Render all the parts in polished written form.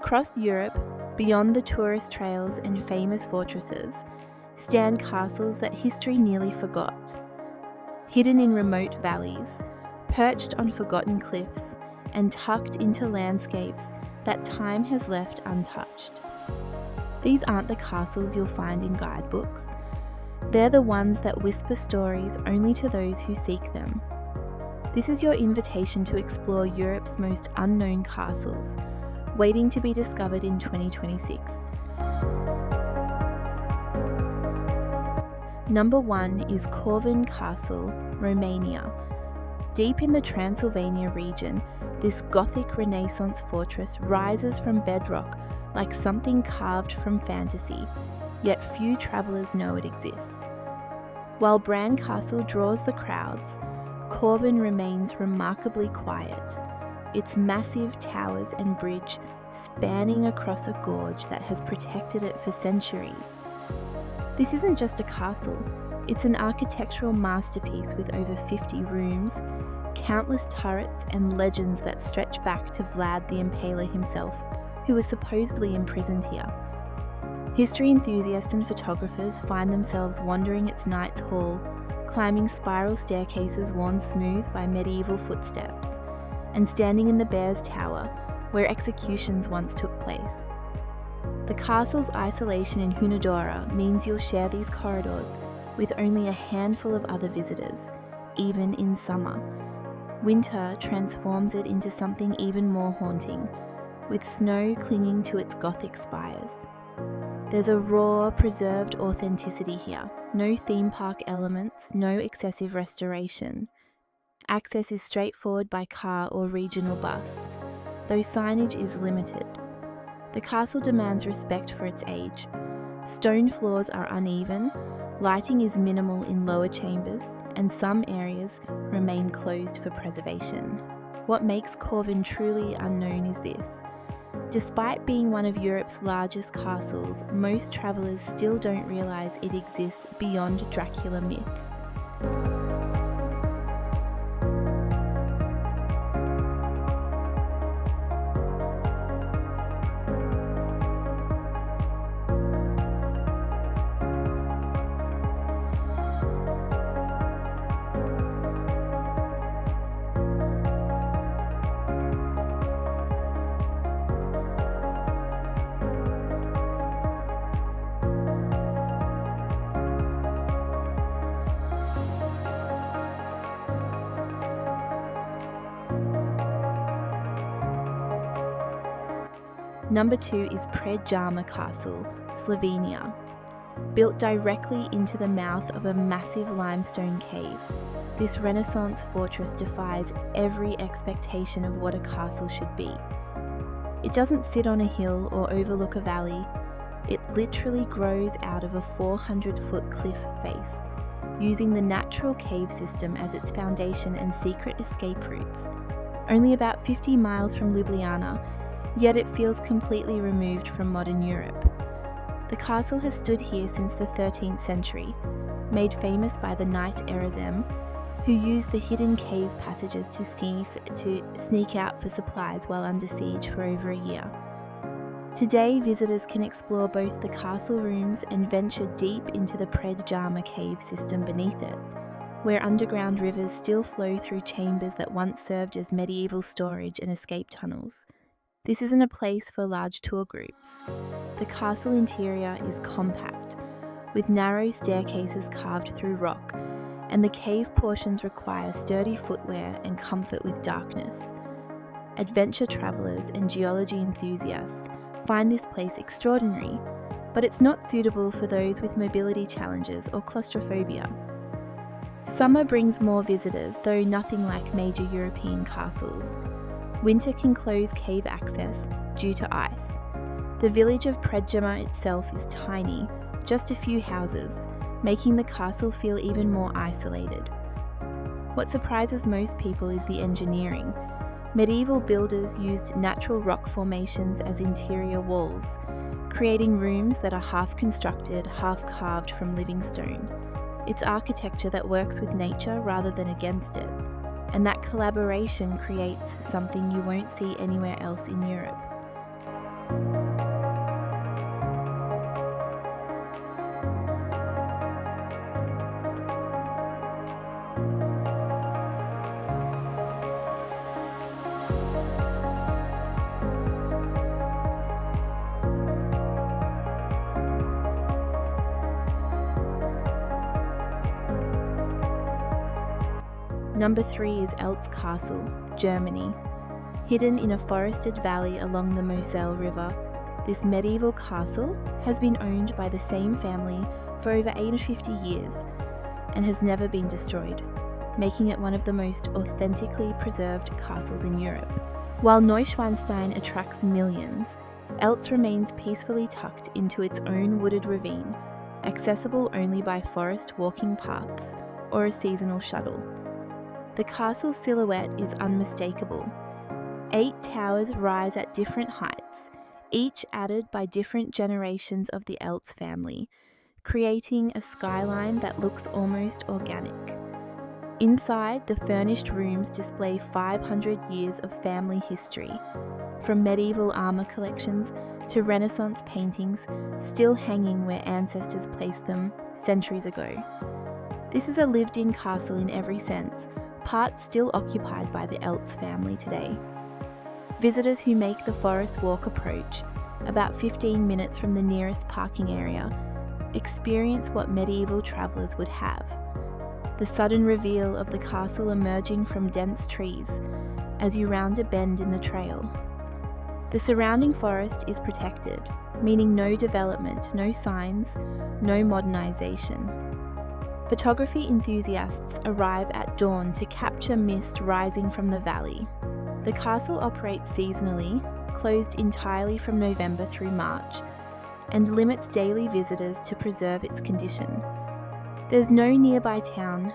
Across Europe, beyond the tourist trails and famous fortresses, stand castles that history nearly forgot. Hidden in remote valleys, perched on forgotten cliffs, and tucked into landscapes that time has left untouched. These aren't the castles you'll find in guidebooks. They're the ones that whisper stories only to those who seek them. This is your invitation to explore Europe's most unknown castles, waiting to be discovered in 2026. Number 1 is Corvin Castle, Romania. Deep in the Transylvania region, this Gothic-Renaissance fortress rises from bedrock like something carved from fantasy, yet few travellers know it exists. While Bran Castle draws the crowds, Corvin remains remarkably quiet, its massive towers and bridge spanning across a gorge that has protected it for centuries. This isn't just a castle, it's an architectural masterpiece with over 50 rooms, countless turrets and legends that stretch back to Vlad the Impaler himself, who was supposedly imprisoned here. History enthusiasts and photographers find themselves wandering its Knights' Hall, climbing spiral staircases worn smooth by medieval footsteps, and standing in the Bear's Tower, where executions once took place. The castle's isolation in Hunadora means you'll share these corridors with only a handful of other visitors, even in summer. Winter transforms it into something even more haunting, with snow clinging to its Gothic spires. There's a raw, preserved authenticity here. No theme park elements, no excessive restoration. Access is straightforward by car or regional bus, though signage is limited. The castle demands respect for its age. Stone floors are uneven, lighting is minimal in lower chambers, and some areas remain closed for preservation. What makes Corvin truly unknown is this. Despite being one of Europe's largest castles, most travellers still don't realise it exists beyond Dracula myths. Number 2 is Predjama Castle, Slovenia. Built directly into the mouth of a massive limestone cave, this Renaissance fortress defies every expectation of what a castle should be. It doesn't sit on a hill or overlook a valley. It literally grows out of a 400-foot cliff face, using the natural cave system as its foundation and secret escape routes. Only about 50 miles from Ljubljana, yet it feels completely removed from modern Europe. The castle has stood here since the 13th century, made famous by the knight Erasem, who used the hidden cave passages to sneak out for supplies while under siege for over a year. Today, visitors can explore both the castle rooms and venture deep into the Predjama cave system beneath it, where underground rivers still flow through chambers that once served as medieval storage and escape tunnels. This isn't a place for large tour groups. The castle interior is compact, with narrow staircases carved through rock, and the cave portions require sturdy footwear and comfort with darkness. Adventure travellers and geology enthusiasts find this place extraordinary, but it's not suitable for those with mobility challenges or claustrophobia. Summer brings more visitors, though nothing like major European castles. Winter can close cave access due to ice. The village of Predjama itself is tiny, just a few houses, making the castle feel even more isolated. What surprises most people is the engineering. Medieval builders used natural rock formations as interior walls, creating rooms that are half constructed, half carved from living stone. It's architecture that works with nature rather than against it. And that collaboration creates something you won't see anywhere else in Europe. Number 3 is Eltz Castle, Germany. Hidden in a forested valley along the Moselle River, this medieval castle has been owned by the same family for over 850 years and has never been destroyed, making it one of the most authentically preserved castles in Europe. While Neuschwanstein attracts millions, Eltz remains peacefully tucked into its own wooded ravine, accessible only by forest walking paths or a seasonal shuttle. The castle's silhouette is unmistakable. 8 towers rise at different heights, each added by different generations of the Eltz family, creating a skyline that looks almost organic. Inside, the furnished rooms display 500 years of family history, from medieval armour collections to Renaissance paintings still hanging where ancestors placed them centuries ago. This is a lived-in castle in every sense, part still occupied by the Eltz family today. Visitors who make the forest walk approach, about 15 minutes from the nearest parking area, experience what medieval travellers would have. The sudden reveal of the castle emerging from dense trees as you round a bend in the trail. The surrounding forest is protected, meaning no development, no signs, no modernisation. Photography enthusiasts arrive at dawn to capture mist rising from the valley. The castle operates seasonally, closed entirely from November through March, and limits daily visitors to preserve its condition. There's no nearby town,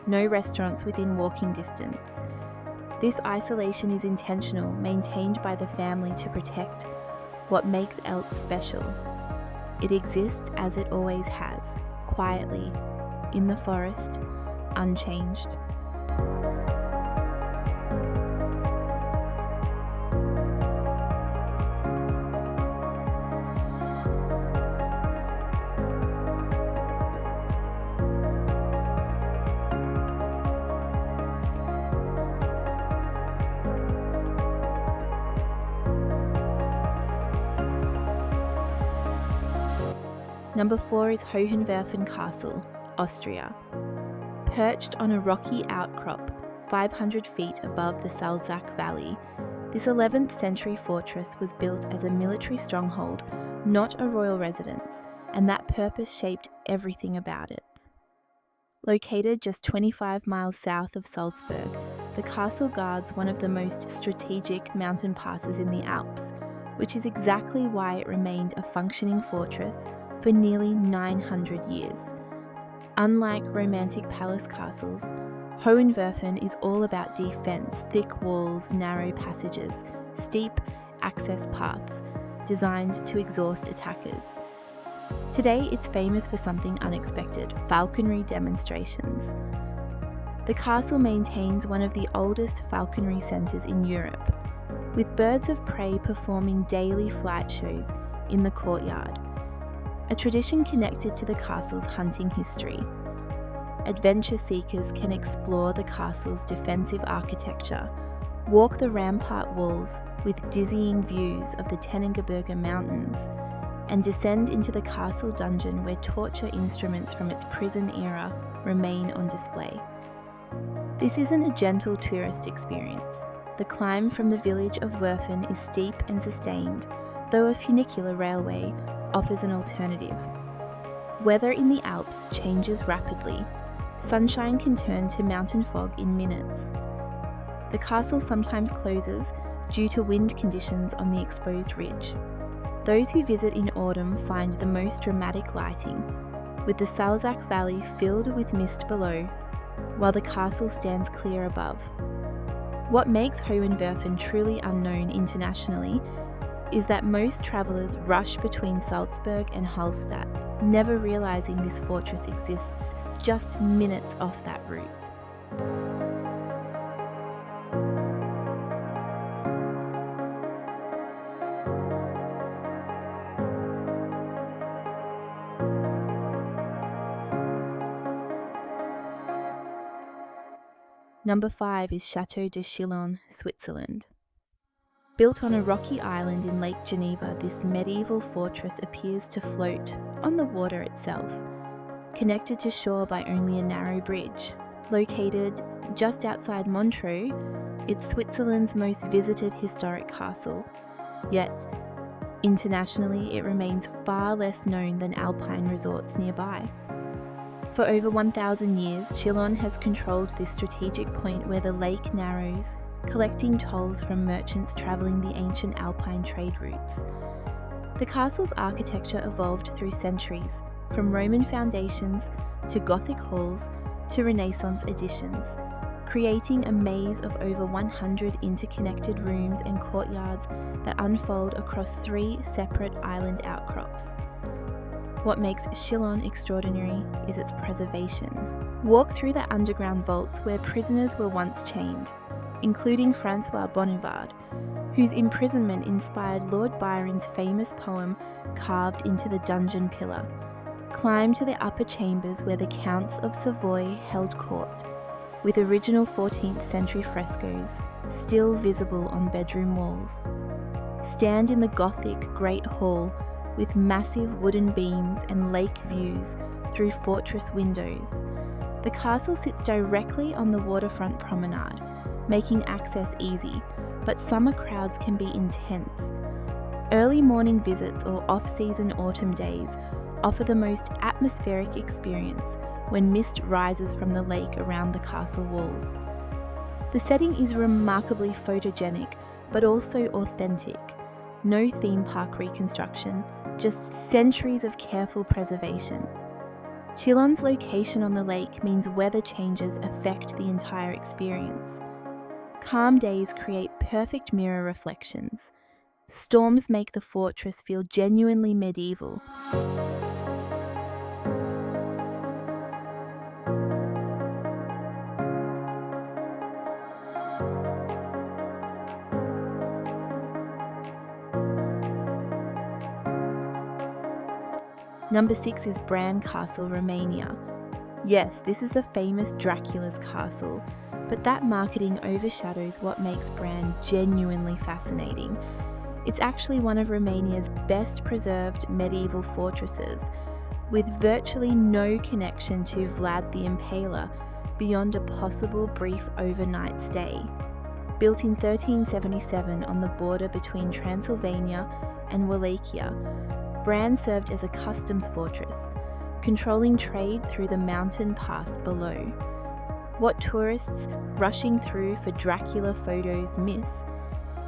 no restaurants within walking distance. This isolation is intentional, maintained by the family to protect what makes Eltz special. It exists as it always has, quietly, in the forest, unchanged. Number 4 is Hohenwerfen Castle, Austria. Perched on a rocky outcrop 500 feet above the Salzach Valley, this 11th century fortress was built as a military stronghold, not a royal residence, and that purpose shaped everything about it. Located just 25 miles south of Salzburg, the castle guards one of the most strategic mountain passes in the Alps, which is exactly why it remained a functioning fortress for nearly 900 years. Unlike romantic palace castles, Hohenwerfen is all about defense, thick walls, narrow passages, steep access paths designed to exhaust attackers. Today, it's famous for something unexpected: falconry demonstrations. The castle maintains one of the oldest falconry centres in Europe, with birds of prey performing daily flight shows in the courtyard, a tradition connected to the castle's hunting history. Adventure seekers can explore the castle's defensive architecture, walk the rampart walls with dizzying views of the Tennengebirge Mountains, and descend into the castle dungeon where torture instruments from its prison era remain on display. This isn't a gentle tourist experience. The climb from the village of Werfen is steep and sustained, though a funicular railway offers an alternative. Weather in the Alps changes rapidly. Sunshine can turn to mountain fog in minutes. The castle sometimes closes due to wind conditions on the exposed ridge. Those who visit in autumn find the most dramatic lighting, with the Salzach Valley filled with mist below, while the castle stands clear above. What makes Hohenwerfen truly unknown internationally is that most travellers rush between Salzburg and Hallstatt, never realising this fortress exists just minutes off that route. Number 5 is Château de Chillon, Switzerland. Built on a rocky island in Lake Geneva, this medieval fortress appears to float on the water itself, connected to shore by only a narrow bridge. Located just outside Montreux, it's Switzerland's most visited historic castle, yet internationally it remains far less known than alpine resorts nearby. For over 1,000 years, Chillon has controlled this strategic point where the lake narrows, collecting tolls from merchants travelling the ancient alpine trade routes. The castle's architecture evolved through centuries, from Roman foundations to Gothic halls to Renaissance additions, creating a maze of over 100 interconnected rooms and courtyards that unfold across 3 separate island outcrops. What makes Chillon extraordinary is its preservation. Walk through the underground vaults where prisoners were once chained, including Francois Bonivard, whose imprisonment inspired Lord Byron's famous poem carved into the dungeon pillar. Climb to the upper chambers where the Counts of Savoy held court, with original 14th century frescoes still visible on bedroom walls. Stand in the Gothic Great Hall with massive wooden beams and lake views through fortress windows. The castle sits directly on the waterfront promenade, making access easy, but summer crowds can be intense. Early morning visits or off-season autumn days offer the most atmospheric experience when mist rises from the lake around the castle walls. The setting is remarkably photogenic, but also authentic. No theme park reconstruction, just centuries of careful preservation. Chillon's location on the lake means weather changes affect the entire experience. Calm days create perfect mirror reflections. Storms make the fortress feel genuinely medieval. Number 6 is Bran Castle, Romania. Yes, this is the famous Dracula's castle, but that marketing overshadows what makes Bran genuinely fascinating. It's actually one of Romania's best preserved medieval fortresses, with virtually no connection to Vlad the Impaler beyond a possible brief overnight stay. Built in 1377 on the border between Transylvania and Wallachia, Bran served as a customs fortress, controlling trade through the mountain pass below. What tourists rushing through for Dracula photos miss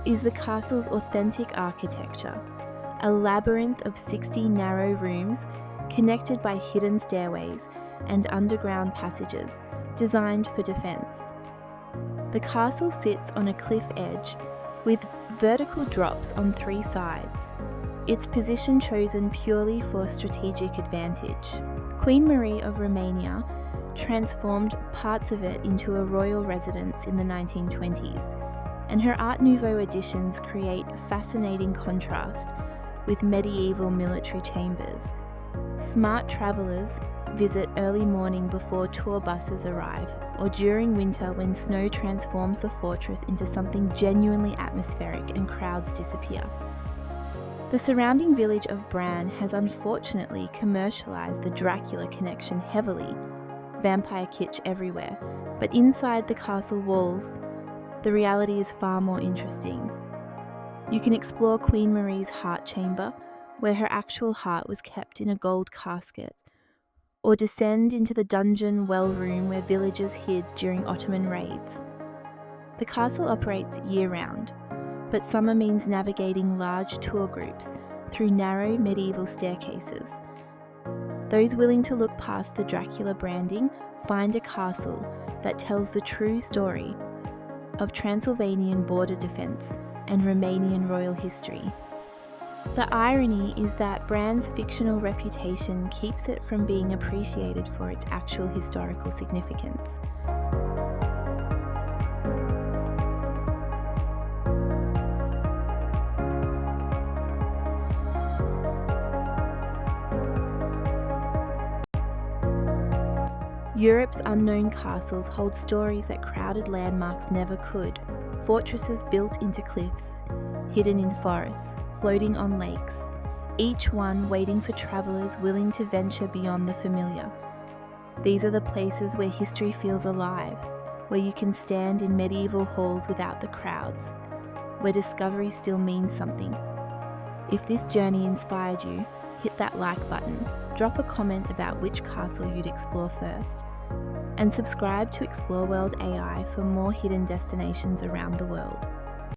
is the castle's authentic architecture, a labyrinth of 60 narrow rooms connected by hidden stairways and underground passages designed for defense. The castle sits on a cliff edge with vertical drops on 3 sides, its position chosen purely for strategic advantage. Queen Marie of Romania transformed parts of it into a royal residence in the 1920s, and her Art Nouveau additions create fascinating contrast with medieval military chambers. Smart travellers visit early morning before tour buses arrive, or during winter when snow transforms the fortress into something genuinely atmospheric and crowds disappear. The surrounding village of Bran has unfortunately commercialised the Dracula connection heavily, vampire kitsch everywhere, but inside the castle walls, the reality is far more interesting. You can explore Queen Marie's heart chamber, where her actual heart was kept in a gold casket, or descend into the dungeon well room where villagers hid during Ottoman raids. The castle operates year-round, but summer means navigating large tour groups through narrow medieval staircases. Those willing to look past the Dracula branding find a castle that tells the true story of Transylvanian border defence and Romanian royal history. The irony is that Bran's fictional reputation keeps it from being appreciated for its actual historical significance. Europe's unknown castles hold stories that crowded landmarks never could. Fortresses built into cliffs, hidden in forests, floating on lakes, each one waiting for travellers willing to venture beyond the familiar. These are the places where history feels alive, where you can stand in medieval halls without the crowds, where discovery still means something. If this journey inspired you, hit that like button, drop a comment about which castle you'd explore first, and subscribe to ExploreWorld AI for more hidden destinations around the world.